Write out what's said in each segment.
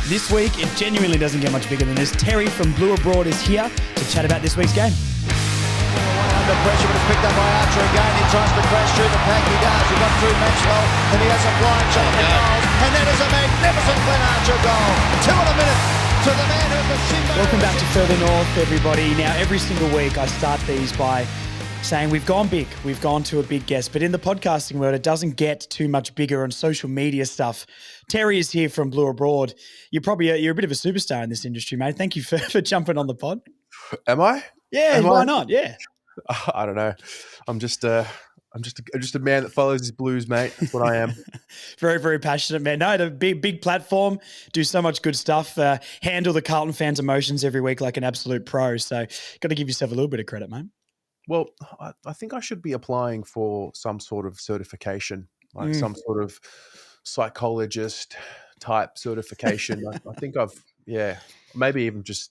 This week, it genuinely doesn't get much bigger than this. Terry from Blue Abroad is here to chat about this week's game. Under pressure, but it's picked up by Archer again. He tries to crash through the pack. He does. He got through Maxwell, and he has a flying shot at the goals. And that is a magnificent Glenn Archer goal. 2 in a minute to the man who's the Shimbo. Welcome back to Further North, everybody. Now, every single week, I start these by saying we've gone big. We've gone to a big guest. But in the podcasting world, it doesn't get too much bigger on social media stuff. Terry is here from Blue Abroad. You're a bit of a superstar in this industry, mate. Thank you for jumping on the pod. Am I? Yeah, why not? Yeah. I don't know. I'm just a man that follows his blues, mate. That's what I am. Very, very passionate, man. No, the big platform, do so much good stuff, handle the Carlton fans' emotions every week like an absolute pro. So got to give yourself a little bit of credit, mate. Well, I think I should be applying for some sort of certification, like some sort of psychologist type certification. I think maybe even just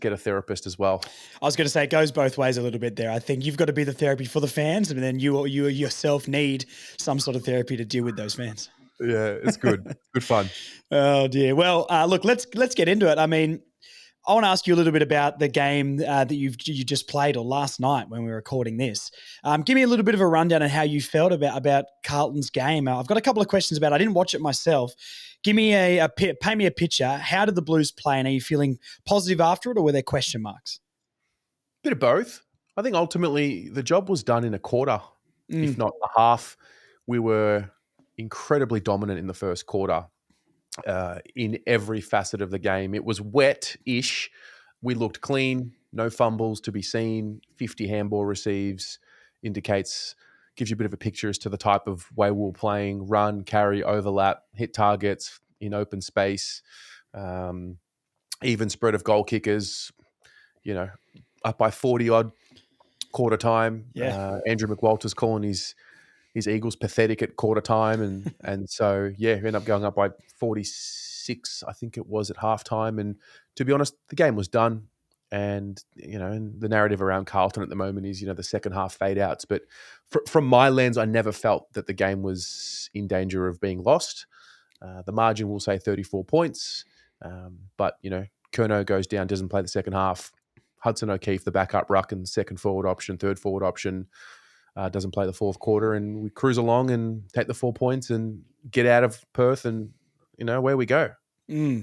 get a therapist as well. I was going to say it goes both ways a little bit there. I think you've got to be the therapy for the fans, and then you yourself need some sort of therapy to deal with those fans. Yeah, it's good. Good fun. Oh dear. Well, look, let's get into it. I mean, I want to ask you a little bit about the game that you just played, or last night when we were recording this. Give me a little bit of a rundown on how you felt about Carlton's game. I've got a couple of questions about it. I didn't watch it myself. Give me paint me a picture. How did the Blues play, and are you feeling positive after it, or were there question marks? Bit of both. I think ultimately the job was done in a quarter, if not a half. We were incredibly dominant in the first quarter. In every facet of the game. It was wet-ish. We looked clean, no fumbles to be seen, 50 handball receives, gives you a bit of a picture as to the type of way we were playing: run, carry, overlap, hit targets in open space, even spread of goal kickers, up by 40-odd quarter time. Yeah. Andrew McWalter's calling his Eagles pathetic at quarter time. And so, we ended up going up by 46, I think it was, at halftime. And to be honest, the game was done. And, and the narrative around Carlton at the moment is, the second half fade outs. But from my lens, I never felt that the game was in danger of being lost. The margin will say 34 points. But, Curnow goes down, doesn't play the second half. Hudson O'Keefe, the backup ruck, second forward option, third forward option, doesn't play the fourth quarter, and we cruise along and take the 4 points and get out of Perth, and where we go.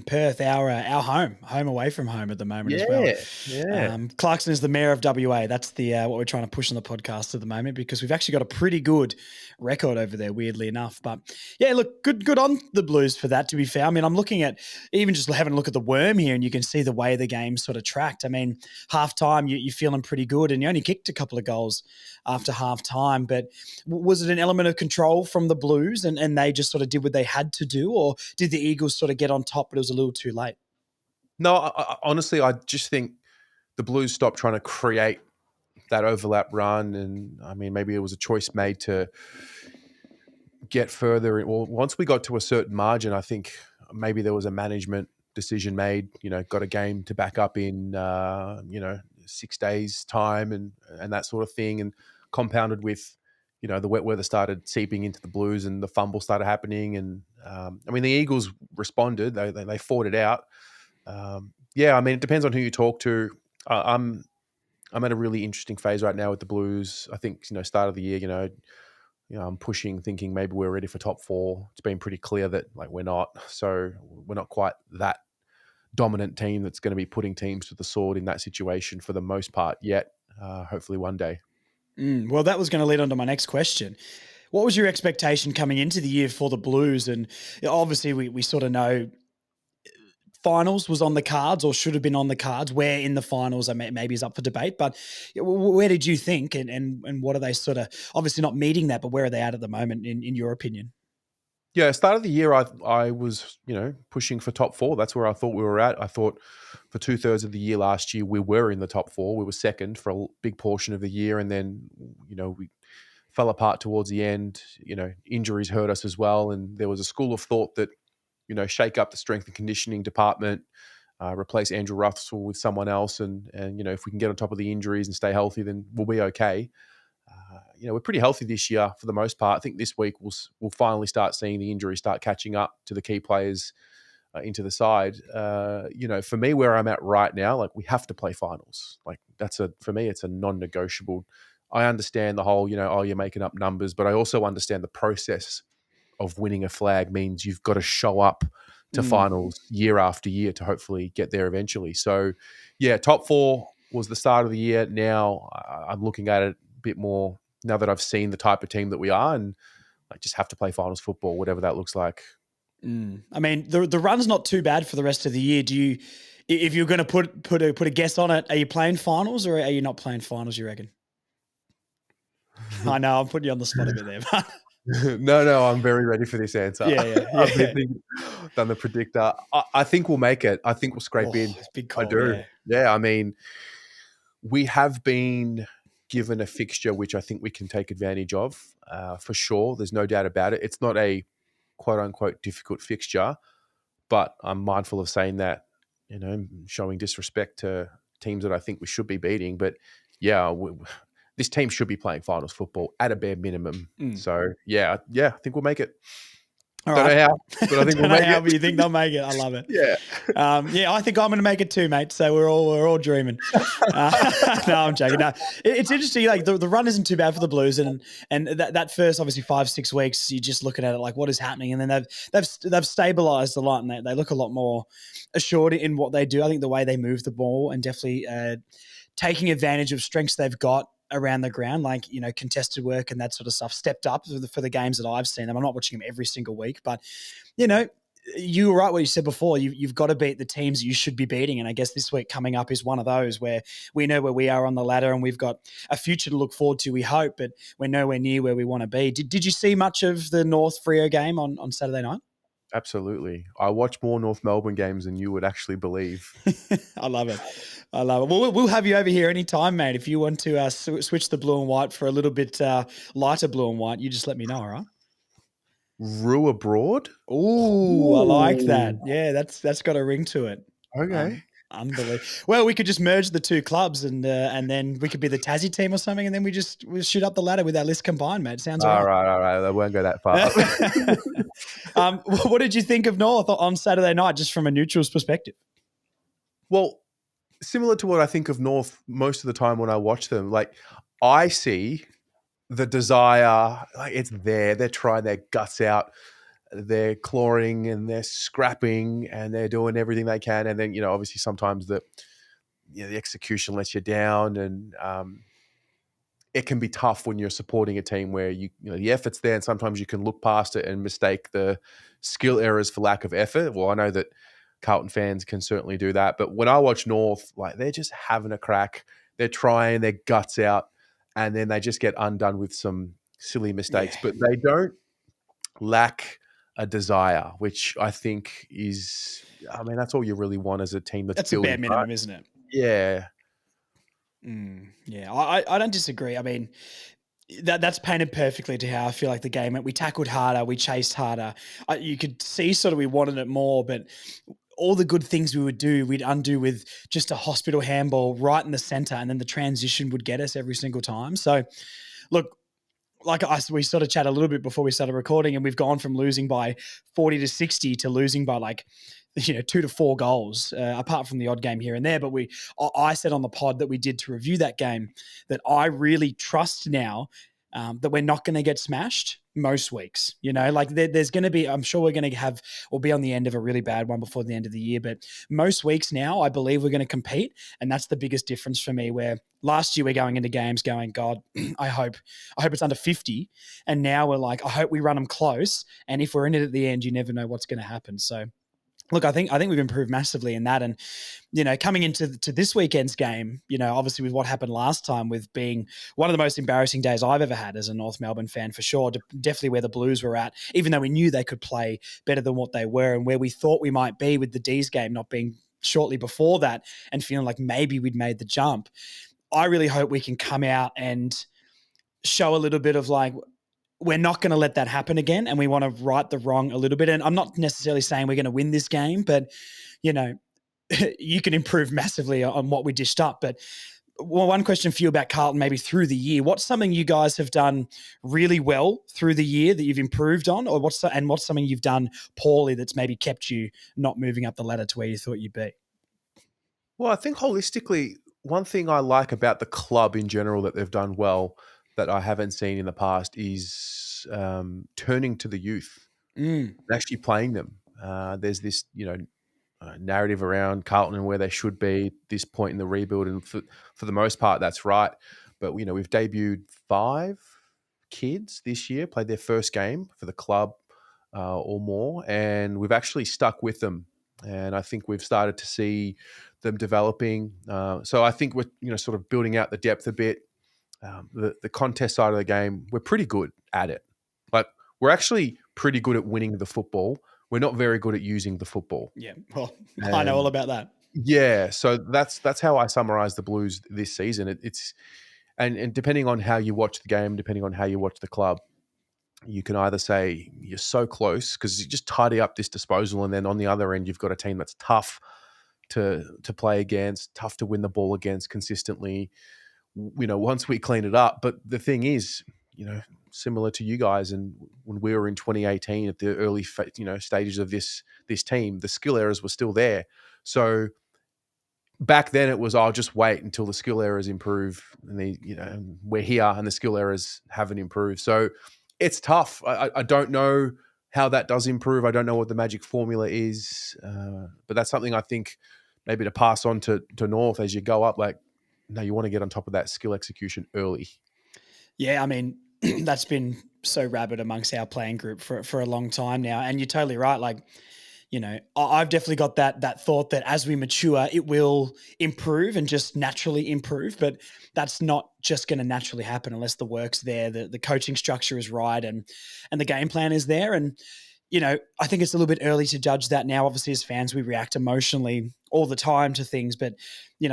Perth, our home away from home at the moment as well. Yeah. Clarkson is the mayor of WA. That's the what we're trying to push on the podcast at the moment, because we've actually got a pretty good record over there, weirdly enough. But yeah, look, good on the Blues for that, to be fair. I mean, I'm looking at, even just having a look at the worm here, and you can see the way the game sort of tracked. I mean, halftime, you're feeling pretty good, and you only kicked a couple of goals after halftime. But was it an element of control from the Blues, and they just sort of did what they had to do, or did the Eagles sort of get on top, but it was a little too late? No, honestly, I just think the Blues stopped trying to create that overlap run. And I mean, maybe it was a choice made to get further. Well, once we got to a certain margin, I think maybe there was a management decision made, got a game to back up in, 6 days time and that sort of thing. And compounded with, the wet weather started seeping into the Blues, and the fumble started happening. And the Eagles responded. They fought it out. It depends on who you talk to. I'm at a really interesting phase right now with the Blues. I think, start of the year, I'm pushing, thinking maybe we're ready for top 4. It's been pretty clear that we're not. So we're not quite that dominant team that's going to be putting teams to the sword in that situation for the most part yet. Hopefully one day. Well, that was going to lead on to my next question. What was your expectation coming into the year for the Blues? And obviously we sort of know finals was on the cards, or should have been on the cards. Where in the finals maybe is up for debate, but where did you think, and what are they sort of, obviously not meeting that, but where are they at the moment in your opinion? Yeah, start of the year, I was, pushing for top 4. That's where I thought we were at. I thought for 2/3 of the year last year, we were in the top 4. We were second for a big portion of the year. And then, we fell apart towards the end. Injuries hurt us as well. And there was a school of thought that, shake up the strength and conditioning department, replace Andrew Russell with someone else. And if we can get on top of the injuries and stay healthy, then we'll be okay. We're pretty healthy this year for the most part. I think this week we'll finally start seeing the injuries start catching up to the key players into the side. For me, where I'm at right now, like we have to play finals. Like for me, it's a non-negotiable. I understand the whole, you're making up numbers, but I also understand the process of winning a flag means you've got to show up to finals year after year to hopefully get there eventually. So, yeah, top four was the start of the year. Now I'm looking at it a bit more now that I've seen the type of team that we are, and I just have to play finals football, whatever that looks like. I mean, the run's not too bad for the rest of the year. Do you, if you're going to put a guess on it, are you playing finals or are you not playing finals? You reckon? I know I'm putting you on the spot a bit there, but No, I'm very ready for this answer. yeah. I've done the predictor. I think we'll make it. I think we'll scrape in. It's a big I call. do. Yeah, I mean, we have been given a fixture which I think we can take advantage of for sure. There's no doubt about it. It's not a quote unquote difficult fixture, but I'm mindful of saying that, showing disrespect to teams that I think we should be beating. But yeah, this team should be playing finals football at a bare minimum. So yeah, I think we'll make it. All Don't right. know how, but I think we'll make it. But you think they'll make it? I love it. Yeah. I think I'm going to make it too, mate. So we're all dreaming. No, I'm joking. No, it's interesting. Like the run isn't too bad for the Blues, and that first obviously 5-6 weeks, you're just looking at it like what is happening, and then they've stabilized a lot, and they look a lot more assured in what they do. I think the way they move the ball and definitely taking advantage of strengths they've got around the ground, like, contested work and that sort of stuff, stepped up for the games that I've seen them. I'm not watching them every single week, but, you were right what you said before. You've got to beat the teams you should be beating. And I guess this week coming up is one of those where we know where we are on the ladder and we've got a future to look forward to, we hope, but we're nowhere near where we want to be. Did you see much of the North Freo game on Saturday night? Absolutely. I watch more North Melbourne games than you would actually believe. I love it. We'll have you over here anytime, mate. If you want to switch the blue and white for a little bit lighter blue and white, you just let me know, all right? Rue abroad? Ooh, I like that. Yeah, that's got a ring to it. Okay. Unbelievable. Well, we could just merge the two clubs and then we could be the Tassie team or something, and then we'll shoot up the ladder with our list combined, mate. Sounds all right. I won't go that far. What did you think of North on Saturday night, just from a neutral's perspective? Well, similar to what I think of North most of the time when I watch them, like I see the desire, like it's there. They're trying their guts out. They're clawing and they're scrapping and they're doing everything they can. And then, obviously sometimes the execution lets you down, and it can be tough when you're supporting a team where the effort's there, and sometimes you can look past it and mistake the skill errors for lack of effort. Well, I know that Carlton fans can certainly do that, but when I watch North, like they're just having a crack. They're trying their guts out, and then they just get undone with some silly mistakes. Yeah. But they don't lack a desire, which I think is, that's all you really want as a team that's a bare minimum, right? Isn't it? Yeah. Yeah, I don't disagree. I mean, that's painted perfectly to how I feel like the game went. We tackled harder, we chased harder. You could see sort of we wanted it more, but all the good things we would do, we'd undo with just a hospital handball right in the center, and then the transition would get us every single time. So, look, we sort of chat a little bit before we started recording, and we've gone from losing by 40 to 60 to losing by 2 to 4 goals, apart from the odd game here and there. But I said on the pod that we did to review that game that I really trust now that we're not going to get smashed most weeks. There's going to be, I'm sure we're going to have, or be on the end of a really bad one before the end of the year. But most weeks now, I believe we're going to compete. And that's the biggest difference for me, where last year we're going into games going, God, I hope it's under 50. And now we're like, I hope we run them close. And if we're in it at the end, you never know what's going to happen. So, look, I think we've improved massively in that. And, coming into this weekend's game, obviously with what happened last time, with being one of the most embarrassing days I've ever had as a North Melbourne fan, for sure, definitely where the Blues were at, even though we knew they could play better than what they were, and where we thought we might be with the D's game not being shortly before that, and feeling like maybe we'd made the jump. I really hope we can come out and show a little bit of we're not going to let that happen again, and we want to right the wrong a little bit. And I'm not necessarily saying we're going to win this game, but, you can improve massively on what we dished up. But one question for you about Carlton, maybe through the year. What's something you guys have done really well through the year that you've improved on, or what's something you've done poorly that's maybe kept you not moving up the ladder to where you thought you'd be? Well, I think holistically, one thing I like about the club in general that they've done well that I haven't seen in the past is turning to the youth Mm. and actually playing them. There's this, narrative around Carlton and where they should be at this point in the rebuild, and for the most part, that's right. But we've debuted 5 kids this year, played their first game for the club or more, and we've actually stuck with them. And I think we've started to see them developing. So I think we're sort of building out the depth a bit. The contest side of the game, we're pretty good at it. Like we're actually pretty good at winning the football. We're not very good at using the football. Yeah, well, I know all And about that. yeah, so that's how I summarize the Blues this season. It's and depending on how you watch the game, depending on how you watch the club, you can either say you're so close because you just tidy up this disposal, and then on the other end, you've got a team that's tough to play against, tough to win the ball against consistently. Once we clean it up. But the thing is, similar to you guys, and when we were in 2018 at the early stages of this team, the skill errors were still there. So back then it was, I'll just wait until the skill errors improve, and we're here and the skill errors haven't improved. So it's tough. I don't know how that does improve. I don't know what the magic formula is, but that's something I think maybe to pass on to North as you go up. Like, no, you want to get on top of that skill execution early. Yeah, I mean, that's been so rabid amongst our playing group for a long time now. And you're totally right. Like, I've definitely got that thought that as we mature, it will improve and just naturally improve. But that's not just going to naturally happen unless the work's there, the coaching structure is right, and the game plan is there. And I think it's a little bit early to judge that now. Obviously, as fans, we react emotionally all the time to things, but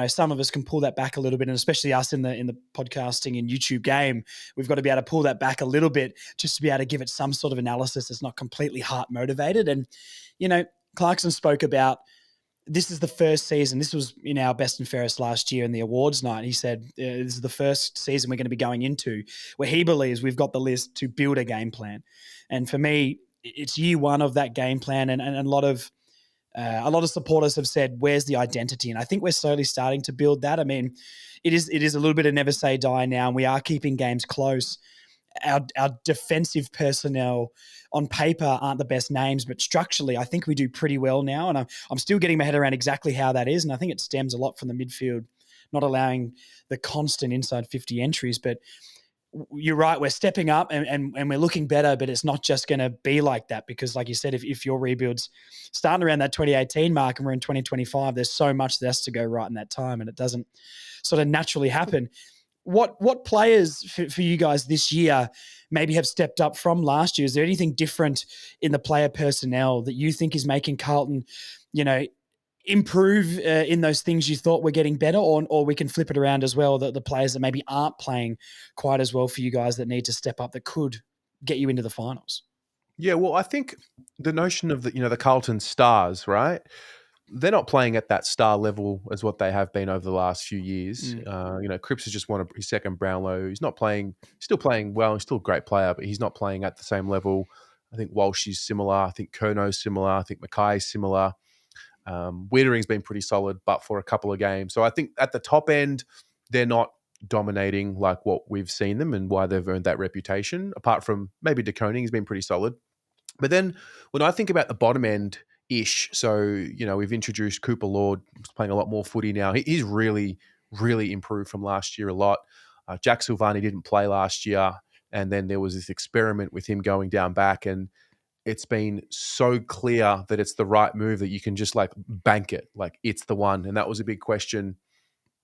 some of us can pull that back a little bit, and especially us in the podcasting and YouTube game, we've got to be able to pull that back a little bit just to be able to give it some sort of analysis that's not completely heart motivated. And Clarkson spoke about this is the first season. This was in our best and fairest last year in the awards night. He said this is the first season we're going to be going into where he believes we've got the list to build a game plan. And for me, it's year one of that game plan, and a lot of supporters have said, "Where's the identity?" And I think we're slowly starting to build that. I mean, it is a little bit of never say die now, and we are keeping games close. Our defensive personnel on paper aren't the best names, but structurally, I think we do pretty well now. And I'm still getting my head around exactly how that is, and I think it stems a lot from the midfield not allowing the constant inside 50 entries, but you're right. We're stepping up and we're looking better, but it's not just going to be like that because, like you said, if your rebuild's starting around that 2018 mark and we're in 2025, there's so much that has to go right in that time, and it doesn't sort of naturally happen. What players for you guys this year maybe have stepped up from last year? Is there anything different in the player personnel that you think is making Carlton, improve in those things you thought were getting better, or we can flip it around as well, the players that maybe aren't playing quite as well for you guys that need to step up that could get you into the finals? Yeah, well, I think the notion of the Carlton stars, right? They're not playing at that star level as what they have been over the last few years. Cripps has just won his second Brownlow. He's not playing, still playing well. He's still a great player, but he's not playing at the same level. I think Walsh is similar. I think Kerno's similar. I think Mackay's similar. Wiedering's been pretty solid, but for a couple of games. So I think at the top end, they're not dominating like what we've seen them and why they've earned that reputation, apart from maybe De Koning has been pretty solid. But then when I think about the bottom end ish, so, we've introduced Cooper Lord, who's playing a lot more footy now. He's really, really improved from last year a lot. Jack Silvani didn't play last year. And then there was this experiment with him going down back, and it's been so clear that it's the right move that you can just like bank it. Like it's the one. And that was a big question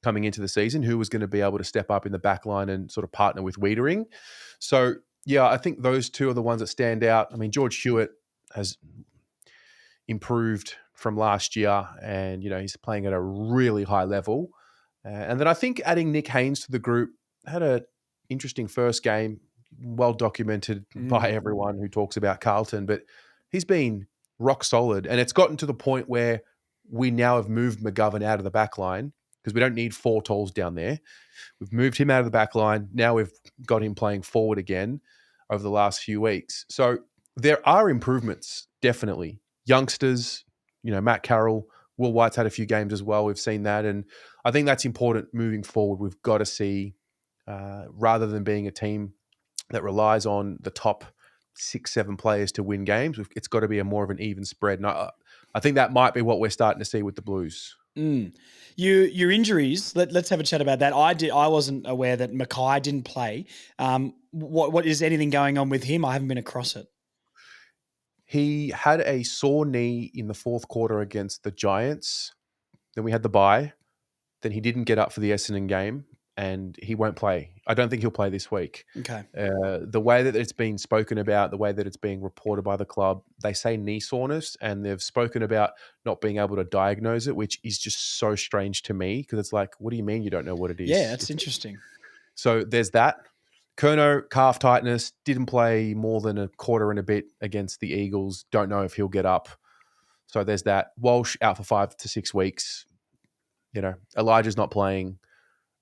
coming into the season, who was going to be able to step up in the back line and sort of partner with Wiedering. So yeah, I think those two are the ones that stand out. I mean, George Hewitt has improved from last year, and he's playing at a really high level. And then I think adding Nick Haynes to the group had a interesting first game, well documented by everyone who talks about Carlton, but he's been rock solid, and it's gotten to the point where we now have moved McGovern out of the back line. because we don't need 4 talls down there. We've moved him out of the back line. Now we've got him playing forward again over the last few weeks. So there are improvements, definitely. Youngsters, Matt Carroll, Will White's had a few games as well. We've seen that. And I think that's important moving forward. We've got to see, rather than being a team that relies on the top 6, 7 players to win games, it's got to be a more of an even spread. And I think that might be what we're starting to see with the Blues. Your injuries. Let's have a chat about that. I wasn't aware that Mackay didn't play. What is anything going on with him? I haven't been across it. He had a sore knee in the fourth quarter against the Giants. Then we had the bye. Then he didn't get up for the Essendon game, and he won't play. I don't think he'll play this week. Okay. The way that it's been spoken about, the way that it's being reported by the club, they say knee soreness, and they've spoken about not being able to diagnose it, which is just so strange to me, because it's like, what do you mean you don't know what it is? Yeah, that's interesting. So there's that. Curnow, calf tightness, didn't play more than a quarter and a bit against the Eagles. Don't know if he'll get up. So there's that. Walsh out for 5 to 6 weeks. Elijah's not playing.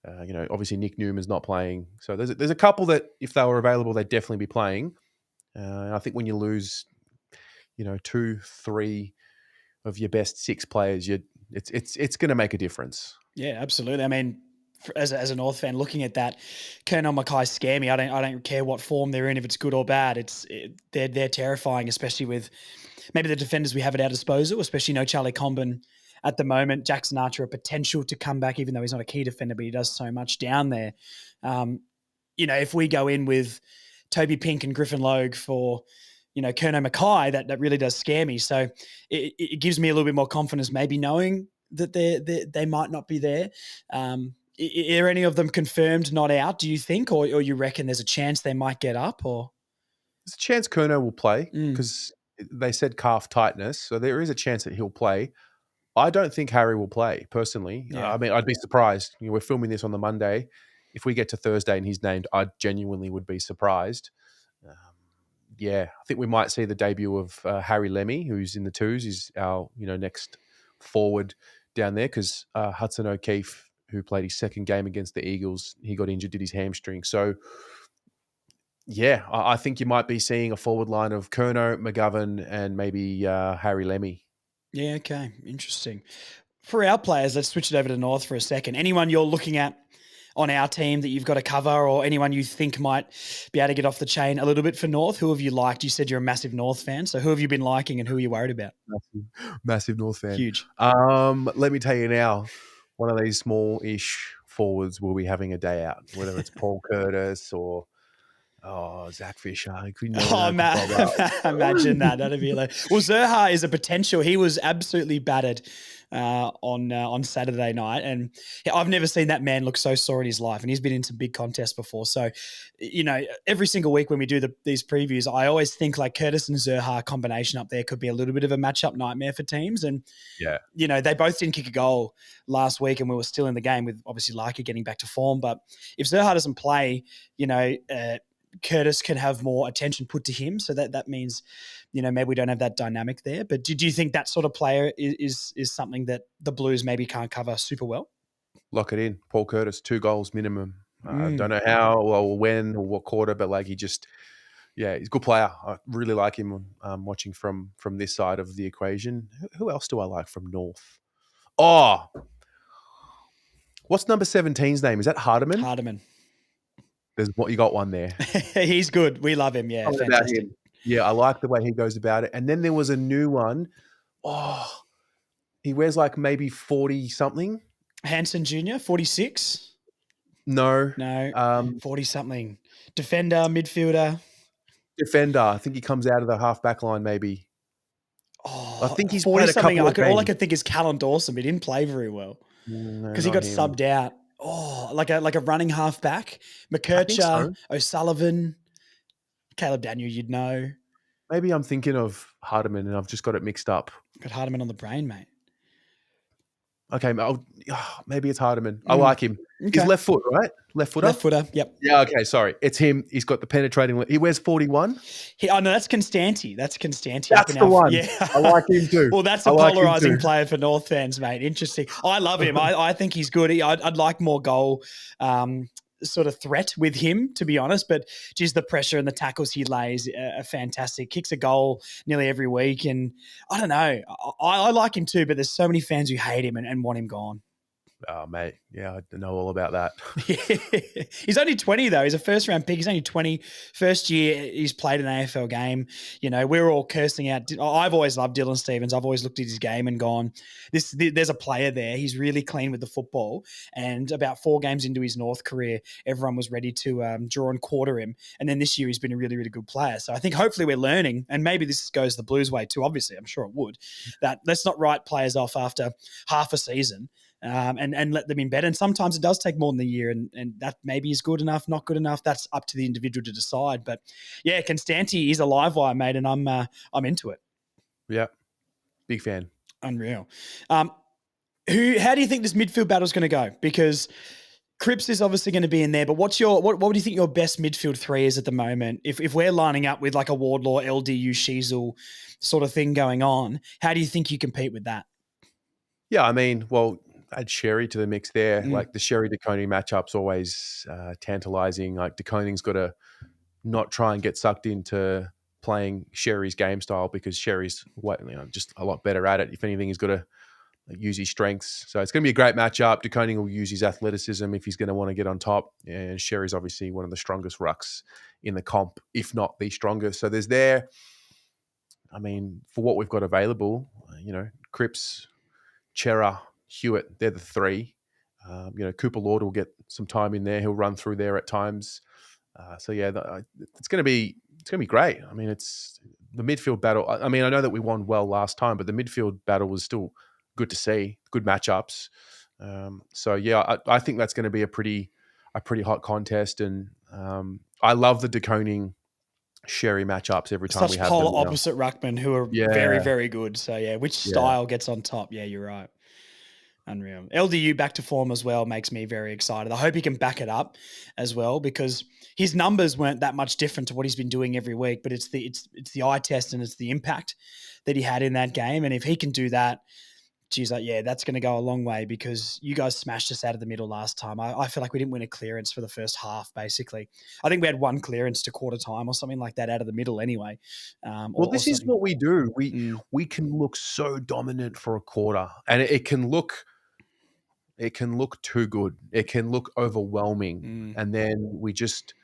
Obviously Nick Newman's not playing. So there's a couple that, if they were available, they'd definitely be playing. I think when you lose, 2, 3 of your best 6 players, it's going to make a difference. Yeah, absolutely. I mean, as a North fan, looking at that, Colonel Mackay scare me. I don't care what form they're in, if it's good or bad. They're terrifying, especially with maybe the defenders we have at our disposal, especially Charlie Comben at the moment. Jackson Archer, a potential to come back, even though he's not a key defender, but he does so much down there. If we go in with Toby Pink and Griffin Logue for, Colonel Mackay, that really does scare me. So it gives me a little bit more confidence, maybe knowing that they might not be there. Are any of them confirmed not out, do you think? Or you reckon there's a chance they might get up? Or there's a chance Curnow will play, because they said calf tightness. So there is a chance that he'll play. I don't think Harry will play, personally. Yeah. I mean, I'd be surprised. We're filming this on the Monday. If we get to Thursday and he's named, I genuinely would be surprised. I think we might see the debut of Harry Lemmy, who's in the twos. He's our next forward down there, because Hudson O'Keefe, who played his second game against the Eagles, he got injured, did his hamstring. So, I think you might be seeing a forward line of Curnow, McGovern, and maybe Harry Lemmy. Yeah, okay. Interesting. For our players, let's switch it over to North for a second. Anyone you're looking at on our team that you've got to cover, or anyone you think might be able to get off the chain a little bit for North? Who have you liked? You said you're a massive North fan, so who have you been liking and who are you worried about? Massive North fan. Huge. Let me tell you now, one of these small-ish forwards will be having a day out, whether it's Paul Curtis or Zach Fisher. Imagine that. That'd be like. Well, Zerha is a potential. He was absolutely battered on Saturday night, and I've never seen that man look so sore in his life. And he's been in some big contests before. So, every single week when we do these previews, I always think like Curtis and Zerha combination up there could be a little bit of a matchup nightmare for teams. And they both didn't kick a goal last week, and we were still in the game with obviously Leica getting back to form. But if Zerha doesn't play, Curtis can have more attention put to him. So that means, maybe we don't have that dynamic there. But do you think that sort of player is something that the Blues maybe can't cover super well? Lock it in. Paul Curtis, 2 goals minimum. I don't know how or when or what quarter, but like he's a good player. I really like him watching from this side of the equation. Who else do I like from North? Oh, what's number 17's name? Is that Hardiman? Hardiman. You got one there. He's good. We love him. Yeah, fantastic. Him. Yeah, I like the way he goes about it. And then there was a new one. Oh, he wears like maybe 40 something. Hanson Jr., 46. No, 40 something. Defender, midfielder. Defender. I think he comes out of the half back line maybe. Oh, I think he's 40 played a couple something. of games. All I could think is Callum Dawson, but he didn't play very well because he got subbed out. Oh, like a running half back. McKercher, O'Sullivan, Caleb Daniel, you'd know. Maybe I'm thinking of Hardiman and I've just got it mixed up. Got Hardiman on the brain, mate. Okay, maybe it's Hardiman. I Mm, like him. He's okay. left foot, right? Left footer? Left footer. Yep. Yeah, okay, sorry. It's him. He's got the penetrating. He wears 41. Oh no, that's Constanti. That's Constanti up That's in the our one. yeah. I like him too. Well, that's I a like him polarizing too. player for North fans, mate. Interesting. I love him. I think he's good. I'd like more goal sort of threat with him, to be honest. But geez, the pressure and the tackles he lays are fantastic. Kicks a goal nearly every week, and I don't know. I like him too, but there's so many fans who hate him and want him gone. Oh, mate. Yeah, I know all about that. He's only 20 though. He's a first round pick. He's only 20. First year he's played an AFL game. You know, we're all cursing out. I've always loved Dylan Stephens. I've always looked at his game and gone, there's a player there. He's really clean with the football. And about 4 games into his North career, everyone was ready to draw and quarter him. And then this year he's been a really, really good player. So I think hopefully we're learning, and maybe this goes the Blues way too, obviously, I'm sure it would, that let's not write players off after half a season. And let them in bed. And sometimes it does take more than a year, and that maybe is good enough, not good enough. That's up to the individual to decide. But yeah, Constanti is a live wire, mate, and I'm into it. Yeah, big fan. Unreal. How do you think this midfield battle is going to go? Because Cripps is obviously going to be in there, but what do you think your best midfield 3 is at the moment? If we're lining up with like a Wardlaw, LDU, Sheasel sort of thing going on, how do you think you compete with that? Yeah, I mean, well, add Sherry to the mix there. Mm. Like the Sherry DeConing matchup's always tantalizing. Like DeConing's got to not try and get sucked into playing Sherry's game style, because Sherry's just a lot better at it. If anything, he's got to use his strengths. So it's going to be a great matchup. DeConing will use his athleticism if he's going to want to get on top. And Sherry's obviously one of the strongest rucks in the comp, if not the strongest. So there's there. I mean, for what we've got available, Cripps, Chera, Hewitt, they're the 3. Cooper Lord will get some time in there. He'll run through there at times. So yeah, it's going to be great. I mean, it's the midfield battle. I mean, I know that we won well last time, but the midfield battle was still good to see. Good matchups. So yeah, I think that's going to be a pretty hot contest, and I love the DeConing Sherry matchups every time we Such have polar them. opposite ruckmen who are very, very good. So yeah, which style gets on top? Yeah, you're right. Unreal. LDU back to form as well makes me very excited. I hope he can back it up as well, because his numbers weren't that much different to what he's been doing every week, but it's the eye test and it's the impact that he had in that game. And if he can do that, geez, that's going to go a long way, because you guys smashed us out of the middle last time. I feel like we didn't win a clearance for the first half, basically. I think we had 1 clearance to quarter time or something like that out of the middle anyway. This is what we do. We can look so dominant for a quarter, and it can look too good. It can look overwhelming. And then we just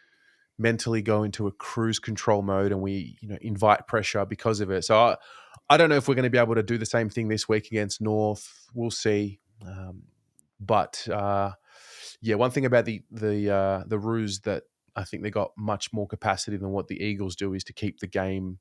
mentally go into a cruise control mode, and we, invite pressure because of it. So I don't know if we're going to be able to do the same thing this week against North. We'll see. But one thing about the Roos that I think they got much more capacity than what the Eagles do is to keep the game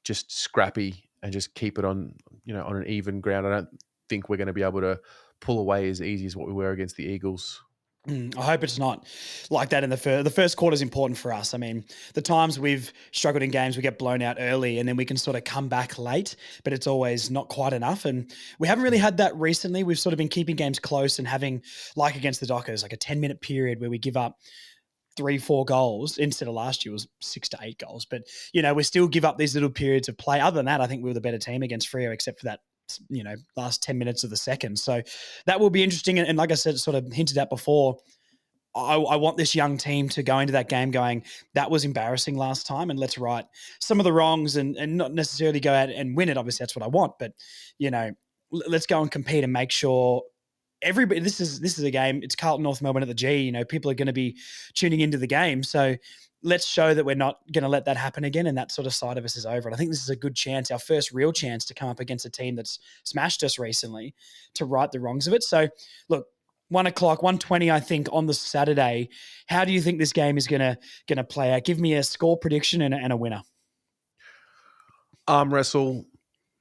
just scrappy and just keep it on an even ground. I don't think we're going to be able to pull away as easy as what we were against the Eagles. I hope it's not like that in the first quarter is important for us. I mean, the times we've struggled in games, we get blown out early and then we can sort of come back late, but it's always not quite enough. And we haven't really had that recently. We've sort of been keeping games close and having, like against the Dockers, like a 10-minute period where we give up 3-4 goals instead of last year was 6 to 8 goals. But, we still give up these little periods of play. Other than that, I think we were the better team against Freo, except for that, last 10 minutes of the second. So that will be interesting. And like I said, sort of hinted at before, I want this young team to go into that game going, that was embarrassing last time, and let's right some of the wrongs and not necessarily go out and win it. Obviously, that's what I want. But, let's go and compete and make sure everybody, this is a game. It's Carlton North Melbourne at the G. People are going to be tuning into the game. So let's show that we're not going to let that happen again. And that sort of side of us is over. And I think this is a good chance, our first real chance to come up against a team that's smashed us recently, to right the wrongs of it. So look, 1:00, 1:20, I think, on the Saturday. How do you think this game is gonna play out? Give me a score prediction and a winner. Arm wrestle.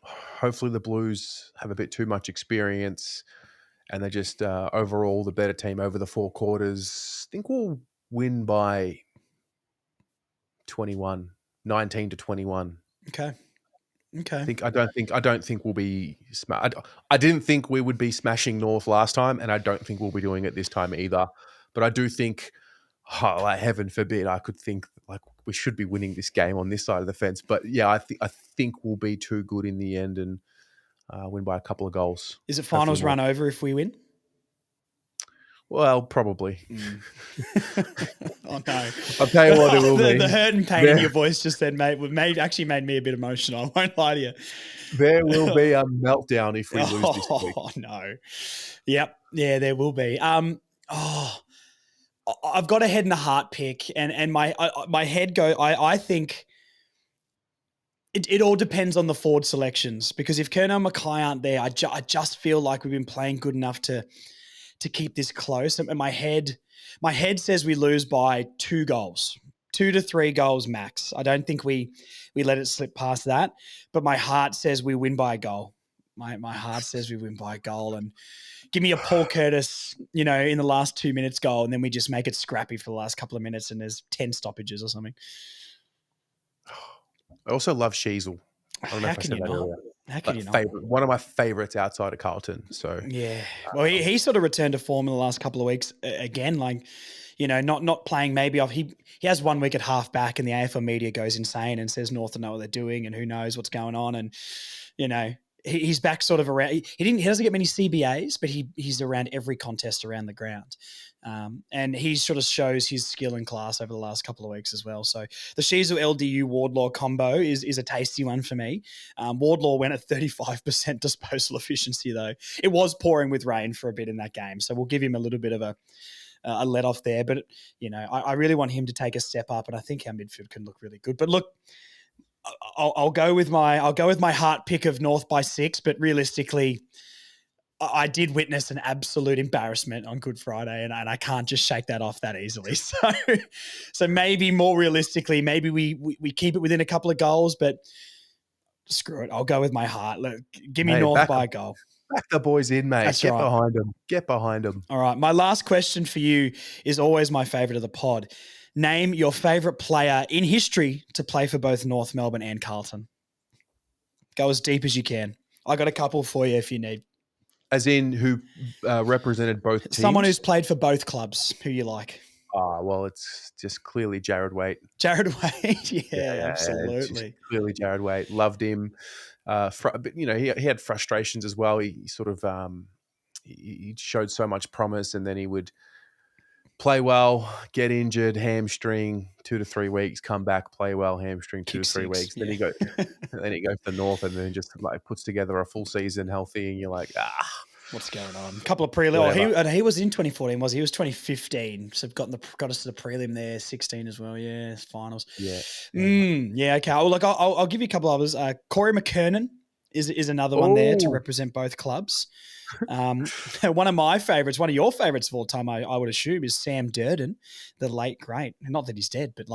Hopefully the Blues have a bit too much experience, and they're just overall the better team over the 4 quarters. I think we'll win by 19 to 21. Okay. Okay. I don't think we'll be. I didn't think we would be smashing North last time, and I don't think we'll be doing it this time either. But I do think, like heaven forbid, I could think like we should be winning this game on this side of the fence. But yeah, I think we'll be too good in the end and win by a couple of goals. Is it Hopefully finals more. run over if we win? Well, probably. Oh no! I'll tell you what, it will be. The hurt and pain in your voice just then actually made me a bit emotional. I won't lie to you. There will be a meltdown if we lose this week. Oh no! Yep, yeah, there will be. I've got a head and a heart pick, and my head go. I think it all depends on the forward selections, because if Kerno and Mackay aren't there, I just feel like we've been playing good enough to keep this close. And my head says we lose by 2 goals, 2 to 3 goals max. I don't think we let it slip past that. But my heart says we win by a goal. My heart says we win by a goal, and give me a Paul Curtis, in the last 2 minutes goal, and then we just make it scrappy for the last couple of minutes, and there's 10 stoppages or something. I also love Sheasel. I don't know if I said that earlier. How can you not? One of my favorites outside of Carlton. So yeah, well, he sort of returned to form in the last couple of weeks again. Like, not playing maybe off. He has 1 week at half back, and the AFL media goes insane and says North know what they're doing and who knows what's going on. And he's back sort of around. He doesn't get many CBAs, but he's around every contest around the ground. And he sort of shows his skill and class over the last couple of weeks as well. So the Sheasel LDU Wardlaw combo is a tasty one for me. Wardlaw went at 35% disposal efficiency though. It was pouring with rain for a bit in that game, so we'll give him a little bit of a let off there. But I really want him to take a step up, and I think our midfield can look really good. But look, I'll go with my heart pick of North by 6, but realistically, I did witness an absolute embarrassment on Good Friday, and I can't just shake that off that easily. So maybe more realistically, maybe we keep it within a couple of goals, but screw it. I'll go with my heart. Look, give me North by a goal. Back the boys in, mate. That's Get right. behind them. Get behind them. All right. My last question for you is always my favourite of the pod. Name your favourite player in history to play for both North Melbourne and Carlton. Go as deep as you can. I got a couple for you if you need. As in who represented both teams? Someone who's played for both clubs, who you like. Well, it's just clearly Jared Waite. Jared Waite, yeah, absolutely. Clearly Jared Waite. Loved him. But he had frustrations as well. He sort of he showed so much promise, and then he would play well, get injured, hamstring, 2 to 3 weeks, come back, play well, hamstring, 2 to 3 weeks. Then he goes to North, and then just like puts together a full season healthy, and you're like, what's going on? A couple of prelim. He was in 2014, was he? He was 2015. So got us to the prelim there, 16 as well. Yeah, finals. Yeah. Yeah. Okay. Well, look, I'll give you a couple others. Corey McKernan is another one there to represent both clubs. One of my favorites, one of your favorites of all time, I would assume, is Sam Durden, the late great. Not that he's dead, but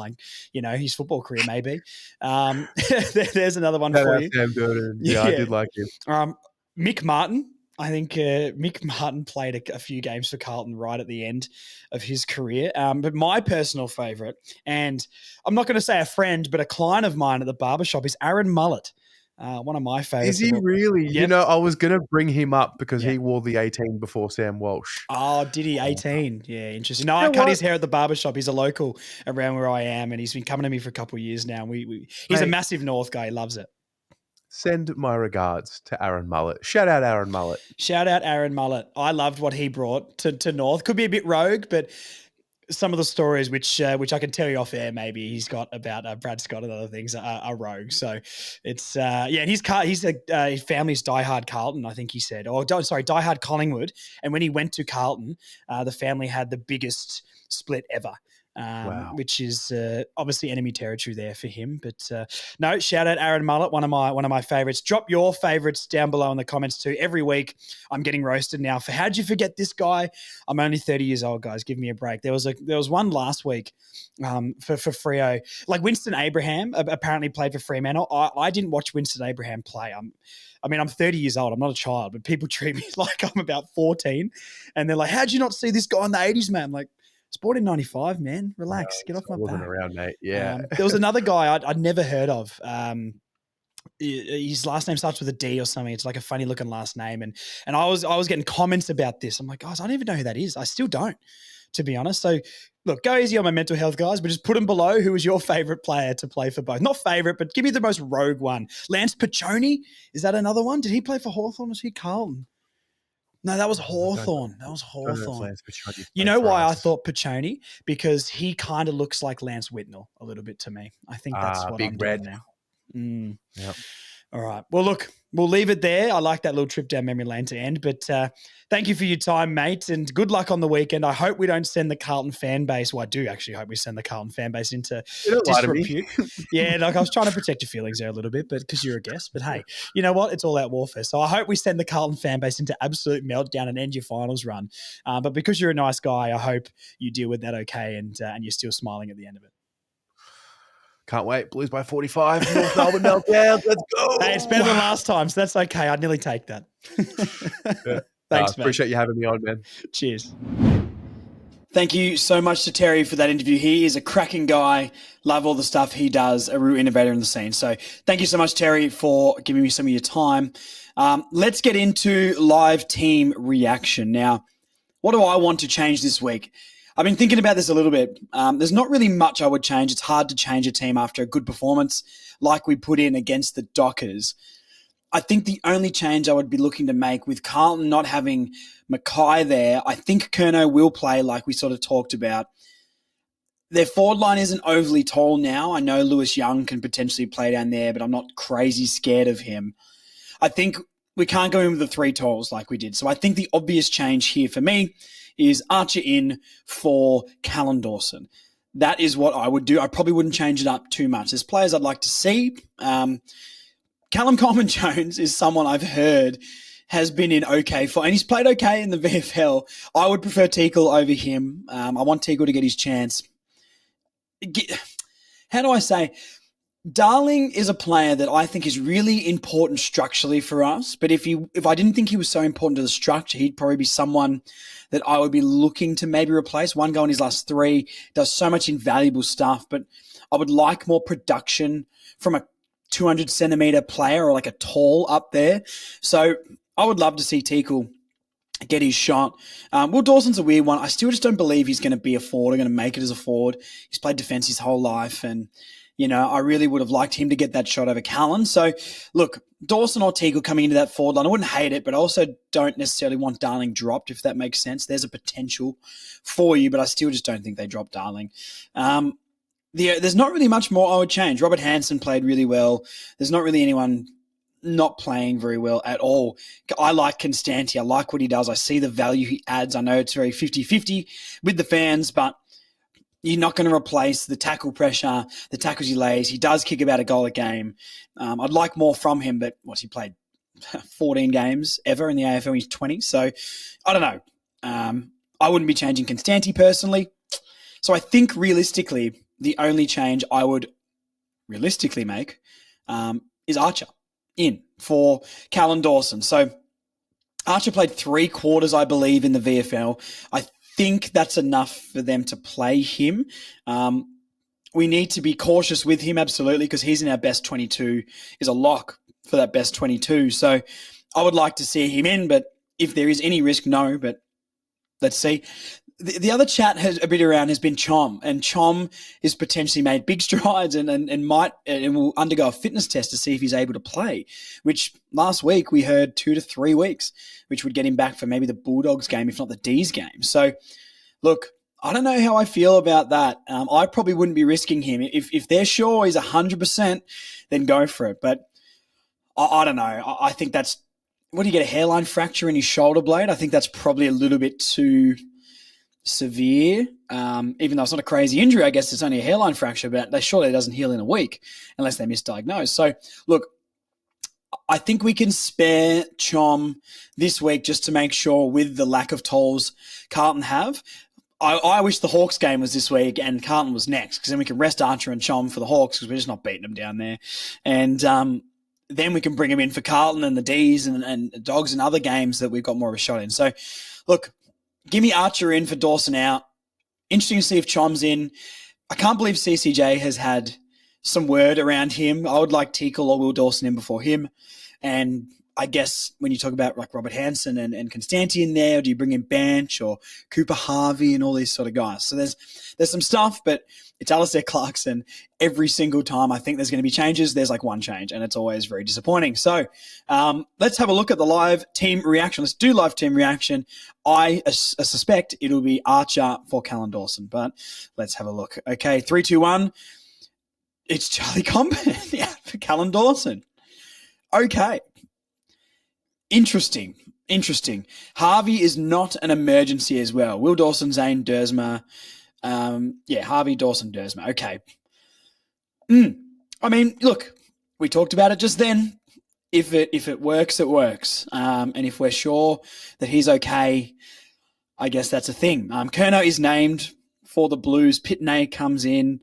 his football career maybe. There's another one for you. Sam Durden. Yeah, I did like him. Mick Martin. I think Mick Martin played a few games for Carlton right at the end of his career. But my personal favourite, and I'm not going to say a friend, but a client of mine at the barbershop, is Aaron Mullett. One of my favourites. Is he really? Yep. I was going to bring him up because he wore the 18 before Sam Walsh. Oh, did he? 18? Yeah, interesting. No, I cut his hair at the barbershop. He's a local around where I am, and he's been coming to me for a couple of years now. He's a massive North guy. He loves it. Send my regards to Aaron Mullett. Shout out Aaron Mullett. Shout out Aaron Mullett. I loved what he brought to North. Could be a bit rogue, but some of the stories which I can tell you off air, maybe he's got about Brad Scott and other things are rogue. So it's and his family's diehard Carlton, I think he said, diehard Collingwood. And when he went to Carlton, the family had the biggest split ever. Which is obviously enemy territory there for him. But no, shout out Aaron Mullett, one of my favorites. Drop your favorites down below in the comments too. Every week I'm getting roasted now for how'd you forget this guy? I'm only 30 years old, guys. Give me a break. There was one last week for Freo. Like Winston Abraham apparently played for Fremantle. I didn't watch Winston Abraham play. I'm 30 years old. I'm not a child, but people treat me like I'm about 14. And they're like, how'd you not see this guy in the 80s, man? I'm like, it's born in 95, man. Relax. Get off my back. Wasn't around, mate. Yeah. There was another guy I'd never heard of. his last name starts with a D or something. It's like a funny looking last name. And I was getting comments about this. I'm like, guys, I don't even know who that is. I still don't, to be honest. So look, go easy on my mental health, guys, but just put them below. Who was your favorite player to play for both? Not favorite, but give me the most rogue one. Lance Piccioni? Is that another one? Did he play for Hawthorn or was he Carlton? No, that was Hawthorn. That was Hawthorn. You know why I thought Piccioni? Because he kind of looks like Lance Whitnell a little bit to me. I think that's what I'm doing now. Yep. All right. Well, look, we'll leave it there. I like that little trip down memory lane to end, but thank you for your time, mate, and good luck on the weekend. I hope we don't send the Carlton fan base. Well, I do actually hope we send the Carlton fan base into disrepute. Yeah, like I was trying to protect your feelings there a little bit, but because you're a guest. But hey, you know what? It's all out warfare. So I hope we send the Carlton fan base into absolute meltdown and end your finals run. But because you're a nice guy, I hope you deal with that okay, and you're still smiling at the end of it. Can't wait. Blues by 45. North Melbourne meltdown. Let's go. Hey, it's better than last time, so that's okay. I'd nearly take that. Yeah. Thanks, man. Appreciate you having me on, man. Cheers. Thank you so much to Terry for that interview. He is a cracking guy. Love all the stuff he does. A real innovator in the scene. So thank you so much, Terry, for giving me some of your time. Let's get into live team reaction. Now, what do I want to change this week? I've been thinking about this a little bit. There's not really much I would change. It's hard to change a team after a good performance like we put in against the Dockers. I think the only change I would be looking to make with Carlton not having Mackay there, I think Curnow will play like we sort of talked about. Their forward line isn't overly tall now. I know Lewis Young can potentially play down there, but I'm not crazy scared of him. I think we can't go in with the three talls like we did. So I think the obvious change here for me is Archer in for Callum Dawson. That is what I would do. I probably wouldn't change it up too much. There's players I'd like to see. Callum Coleman-Jones is someone I've heard has been in okay for, and he's played okay in the VFL. I would prefer Teakle over him. I want Teakle to get his chance. How do I say? Darling is a player that I think is really important structurally for us, but if I didn't think he was so important to the structure, he'd probably be someone that I would be looking to maybe replace. One goal in his last three, does so much invaluable stuff, but I would like more production from a 200 centimeter player or like a tall up there. So I would love to see Teakle get his shot. Will Dawson's a weird one. I still just don't believe he's going to be a forward or going to make it as a forward. He's played defense his whole life, and you know, I really would have liked him to get that shot over Callan. So, look, Dawson or Teagle coming into that forward line, I wouldn't hate it, but I also don't necessarily want Darling dropped, if that makes sense. There's a potential for you, but I still just don't think they drop Darling. There's not really much more I would change. Robert Hansen played really well. There's not really anyone not playing very well at all. I like Constanti. I like what he does. I see the value he adds. I know it's very 50-50 with the fans, but you're not going to replace the tackle pressure, the tackles he lays. He does kick about a goal a game. I'd like more from him, but he played 14 games ever in the AFL. He's 20. So I don't know. I wouldn't be changing Constanti personally. So I think realistically, the only change I would realistically make is Archer in for Callum Dawson. So Archer played 3 quarters, I believe, in the VFL. I think that's enough for them to play him. We need to be cautious with him, absolutely, because he's in our best 22, is a lock for that best 22. So I would like to see him in, but if there is any risk, no, but let's see. The other chat a bit around has been CHOM, and CHOM has potentially made big strides and will undergo a fitness test to see if he's able to play, which last week we heard 2 to 3 weeks, which would get him back for maybe the Bulldogs game, if not the D's game. So, look, I don't know how I feel about that. I probably wouldn't be risking him. If they're sure he's 100%, then go for it. But I don't know. I think that's, what do you get, a hairline fracture in his shoulder blade? I think that's probably a little bit too severe, even though it's not a crazy injury. I guess it's only a hairline fracture, but surely it doesn't heal in a week unless they misdiagnose. So, look, I think we can spare CHOM this week just to make sure with the lack of tolls Carlton have. I wish the Hawks game was this week and Carlton was next, because then we can rest Archer and CHOM for the Hawks, because we're just not beating them down there. And then we can bring them in for Carlton and the D's and Dogs and other games that we've got more of a shot in. So, look, give me Archer in for Dawson out. Interesting to see if CHOM's in. I can't believe CCJ has had some word around him. I would like Tickle or Will Dawson in before him. And I guess when you talk about like Robert Hansen and Constanti in there, or do you bring in Bench or Cooper Harvey and all these sort of guys? So there's some stuff, but it's Alistair Clarkson. Every single time I think there's going to be changes, there's like one change, and it's always very disappointing. So let's have a look at the live team reaction. Let's do live team reaction. I suspect it'll be Archer for Callan Dawson, but let's have a look. Okay, 3, 2, 1. It's Charlie COMBEN for Callan Dawson. Okay. Interesting. Harvey is not an emergency as well. Will Dawson, Zane, Dersma. Harvey, Dawson, Dersma. Okay. I mean, look, we talked about it just then. If it works, it works. And if we're sure that he's okay, I guess that's a thing. Kerno is named for the Blues. Pitney comes in.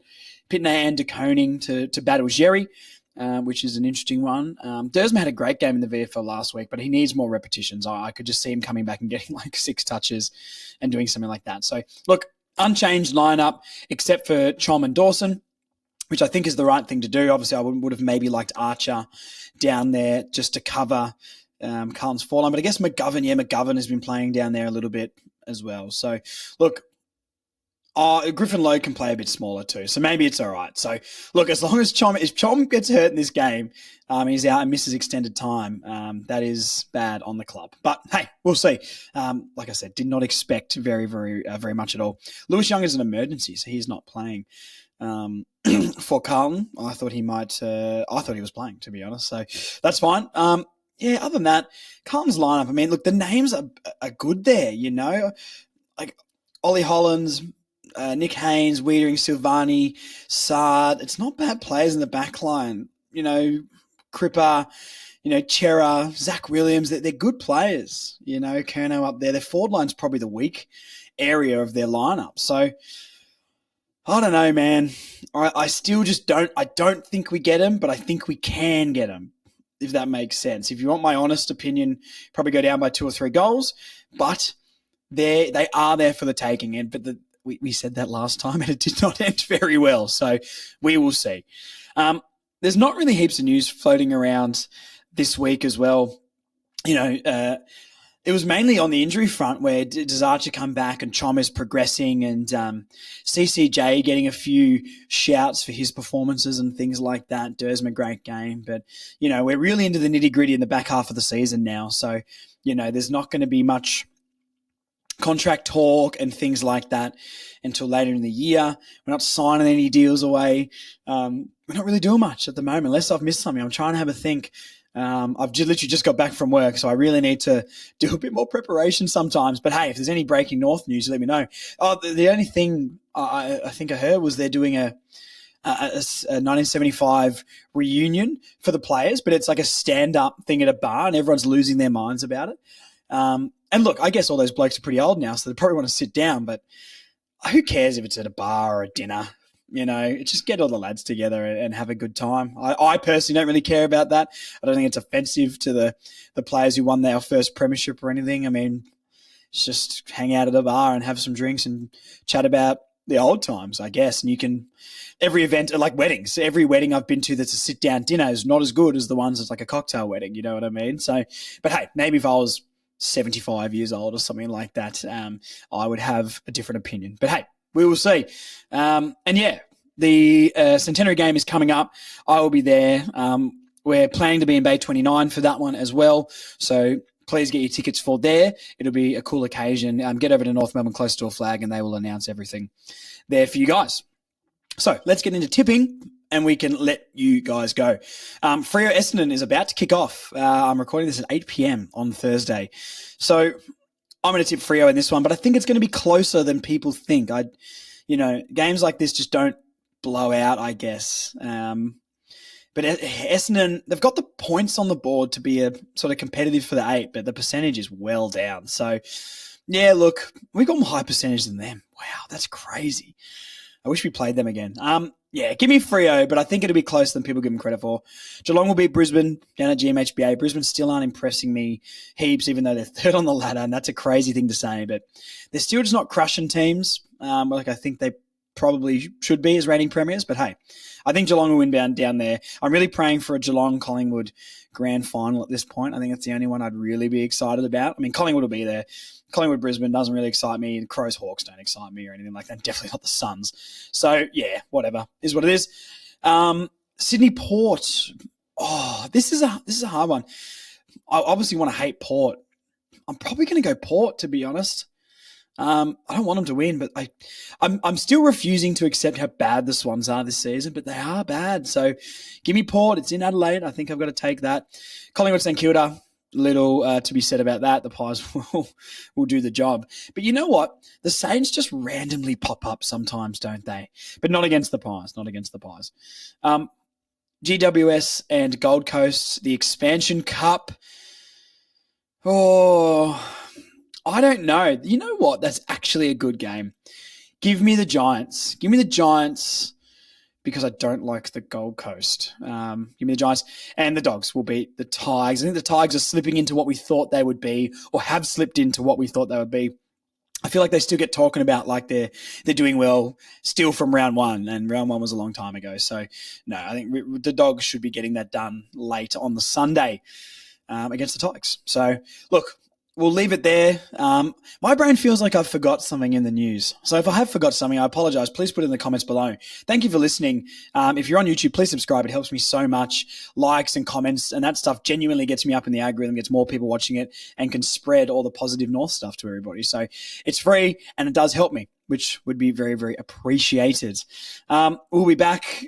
Pitney and De Koning to battle Jerry. Which is an interesting one. Dersma had a great game in the VFL last week, but he needs more repetitions. I could just see him coming back and getting like 6 touches and doing something like that. So, look, unchanged lineup except for Chom and Dawson, which I think is the right thing to do. Obviously, I would have maybe liked Archer down there just to cover Carlton's foreline. But I guess McGovern has been playing down there a little bit as well. So, look, Griffin Logue can play a bit smaller too, so maybe it's all right. So, look, as long as Chom gets hurt in this game, he's out and misses extended time, that is bad on the club. But hey, we'll see. Like I said, did not expect very, very, very much at all. Lewis Young is an emergency, so he's not playing for Carlton. I thought he might. I thought he was playing, to be honest. So that's fine. Other than that, Carlton's lineup. I mean, look, the names are good there. You know, like Ollie Hollands. Nick Haynes, Wiedering, Silvani, Sard. It's not bad players in the back line. You know, Cripper, Chera, Zach Williams. They're good players. Kerno up there. Their forward line's probably the weak area of their lineup. So, I don't know, man. I still just don't. I don't think we get him, but I think we can get him, if that makes sense. If you want my honest opinion, probably go down by 2 or 3 goals, but they are there for the taking. But we said that last time, and it did not end very well. So we will see. There's not really heaps of news floating around this week as well. It was mainly on the injury front where does Archer come back and Chom is progressing and CCJ getting a few shouts for his performances and things like that. Dersma, great game. But, we're really into the nitty-gritty in the back half of the season now. So, there's not going to be much contract talk and things like that until later in the year. We're not signing any deals away. We're not really doing much at the moment, unless I've missed something. I'm trying to have a think. I've literally just got back from work, so I really need to do a bit more preparation sometimes. But hey, if there's any breaking North news, let me know. The only thing I think I heard was they're doing a 1975 reunion for the players, but it's like a stand-up thing at a bar, and everyone's losing their minds about it. And look, I guess all those blokes are pretty old now, so they probably want to sit down, but who cares if it's at a bar or a dinner? Just get all the lads together and have a good time. I personally don't really care about that. I don't think it's offensive to the players who won their first premiership or anything. I mean, just hang out at a bar and have some drinks and chat about the old times, I guess. And every event, like weddings, every wedding I've been to that's a sit-down dinner is not as good as the ones that's like a cocktail wedding, you know what I mean? So, but hey, maybe if I was 75 years old or something like that, I would have a different opinion. But hey, we will see. The Centenary game is coming up. I will be there. We're planning to be in Bay 29 for that one as well. So please get your tickets for there. It'll be a cool occasion. Get over to North Melbourne close to a flag and they will announce everything there for you guys. So let's get into tipping and we can let you guys go. Freo Essendon is about to kick off. I'm recording this at 8 p.m. on Thursday. So I'm going to tip Freo in this one, but I think it's going to be closer than people think. Games like this just don't blow out, I guess. But Essendon, they've got the points on the board to be a sort of competitive for the 8, but the percentage is well down. So, yeah, look, we've got more high percentage than them. Wow, that's crazy. I wish we played them again. Give me Freo, but I think it'll be closer than people give them credit for. Geelong will beat Brisbane down at GMHBA. Brisbane still aren't impressing me heaps, even though they're third on the ladder, and that's a crazy thing to say, but they're still just not crushing teams. I think they probably should be as reigning premiers. But hey, I think Geelong will win down there. I'm really praying for a Geelong-Collingwood grand final at this point. I think that's the only one I'd really be excited about. I mean, Collingwood will be there. Collingwood-Brisbane doesn't really excite me. Crows-Hawks don't excite me or anything like that. Definitely not the Suns. So, yeah, whatever. Is what it is. Sydney-Port. Oh, this is a hard one. I obviously want to hate Port. I'm probably going to go Port, to be honest. I don't want them to win, but I'm still refusing to accept how bad the Swans are this season, but they are bad. So give me Port. It's in Adelaide. I think I've got to take that. Collingwood St Kilda, little to be said about that. The Pies will do the job. But you know what? The Saints just randomly pop up sometimes, don't they? But not against the Pies. Not against the Pies. GWS and Gold Coast, the Expansion Cup. Oh, I don't know. You know what? That's actually a good game. Give me the Giants. Give me the Giants because I don't like the Gold Coast. Give me the Giants. And the Dogs will beat the Tigers. I think the Tigers are slipping into what we thought they would be, or have slipped into what we thought they would be. I feel like they still get talking about like they're doing well still from round one, and round one was a long time ago. So, no, I think the Dogs should be getting that done late on the Sunday against the Tigers. So, look, we'll leave it there. My brain feels like I've forgot something in the news. So if I have forgot something, I apologize. Please put it in the comments below. Thank you for listening. If you're on YouTube, please subscribe. It helps me so much. Likes and comments and that stuff genuinely gets me up in the algorithm, gets more people watching it, and can spread all the positive North stuff to everybody. So it's free and it does help me, which would be very, very appreciated. We'll be back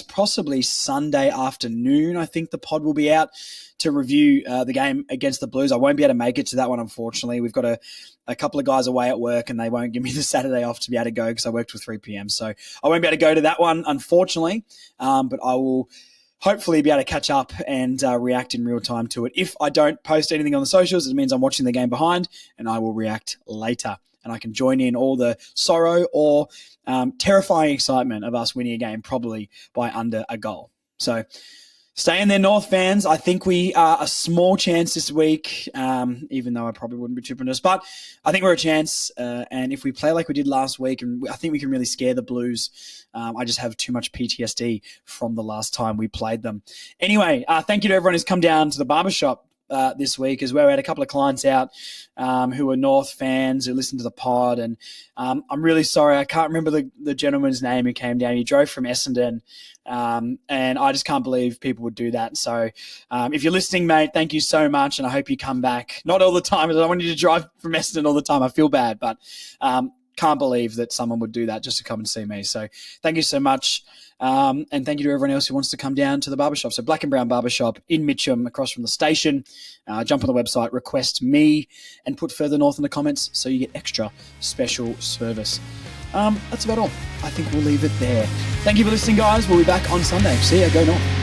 possibly Sunday afternoon. I think the pod will be out to review the game against the Blues. I won't be able to make it to that one, unfortunately. We've got a couple of guys away at work and they won't give me the Saturday off to be able to go because I worked till 3 p.m. So I won't be able to go to that one, unfortunately. But I will hopefully be able to catch up and react in real time to it. If I don't post anything on the socials, it means I'm watching the game behind and I will react later. And I can join in all the sorrow or terrifying excitement of us winning a game, probably by under a goal. So stay in there, North fans. I think we are a small chance this week, even though I probably wouldn't be tripping us. But I think we're a chance. And if we play like we did last week, and I think we can really scare the Blues. I just have too much PTSD from the last time we played them. Anyway, thank you to everyone who's come down to the barbershop this week as well. We had a couple of clients out who are North fans who listened to the pod, and I'm really sorry. I can't remember the gentleman's name who came down. He drove from Essendon, and I just can't believe people would do that. So if you're listening, mate, thank you so much, and I hope you come back. Not all the time. I don't want you to drive from Essendon all the time. I feel bad, but can't believe that someone would do that just to come and see me. So thank you so much. And thank you to everyone else who wants to come down to the barbershop. So Black and Brown Barbershop in Mitcham, across from the station. Jump on the website, request me, and put further north in the comments so you get extra special service. That's about all. I think we'll leave it there. Thank you for listening, guys. We'll be back on Sunday. See ya. Go North.